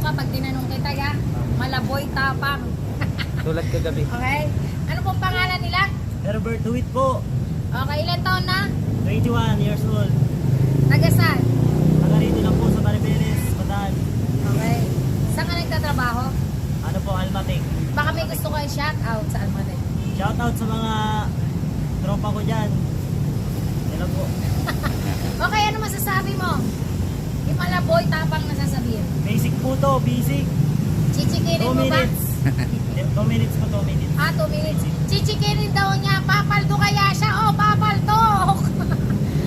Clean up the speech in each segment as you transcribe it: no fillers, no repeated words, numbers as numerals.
ka pag tinanong kita, ya. Malaboy tapang. Tulad kagabi. Okay? Ano pong pangalan nila? Herbert Duit po. Okay, ilan taon na? 21 years old. Taga-saan? Taga rito lang po sa Maribeles, Bataan. Okay. Saan ka nagtatrabaho? Ano po, Almatic. Baka may gusto kayo shout out sa Almaty. Shoutout sa mga tropa ko dyan. Yan lang po. Okay, ano masasabi mo? Yung malaboy tapang nasasabihin. Basic po to, basic. 2 Chichikinin mo ba? minutes. 2 minutes po, 2 minutes. 2 minutes. Chichikinin daw niya. Papaldo kaya siya. Oh, papaldo.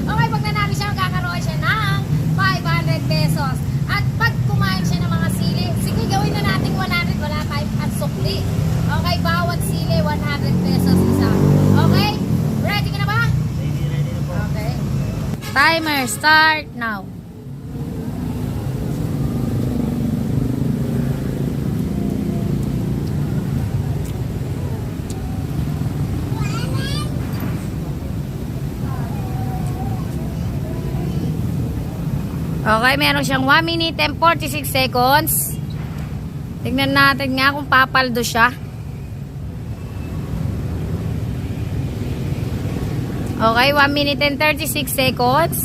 Okay, pag nanalo siya, magkakaroon siya ng 500 pesos. At pag kumain siya ng mga sili, sige, gawin na natin 100. Wala tayong pansukli. Okay, bawat sili, 100 pesos isa. Okay? Ready ka na ba? Ready na po. Okay. Timer start now. Okay, meron siyang 1 minute and 46 seconds. Tignan natin nga kung papaldo siya. Okay, 1 minute and 36 seconds.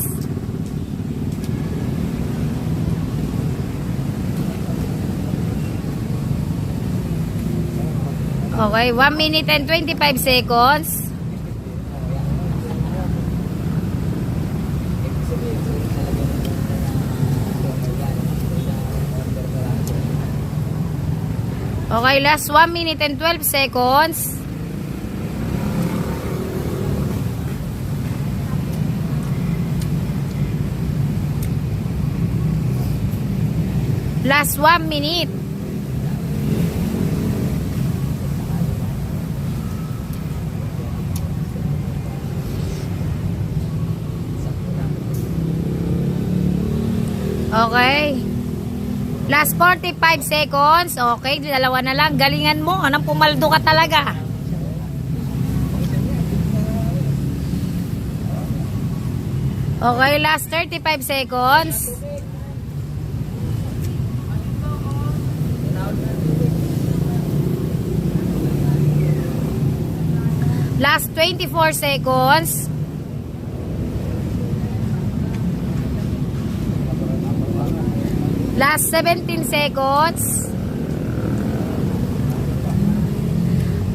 Okay, 1 minute and 25 seconds. Okay, last 1 minute and 12 seconds. Last 1 minute. Okay. Last 45 seconds. Okay, dalawa na lang. Galingan mo. Anong pumaldo ka talaga? Okay, last 35 seconds. Last 24 seconds. Last 17 seconds.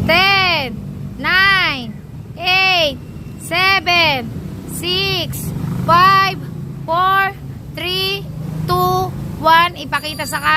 10, 9, 8, 7, 6, 5, 4, 3, 2, 1. Ipakita sa camera.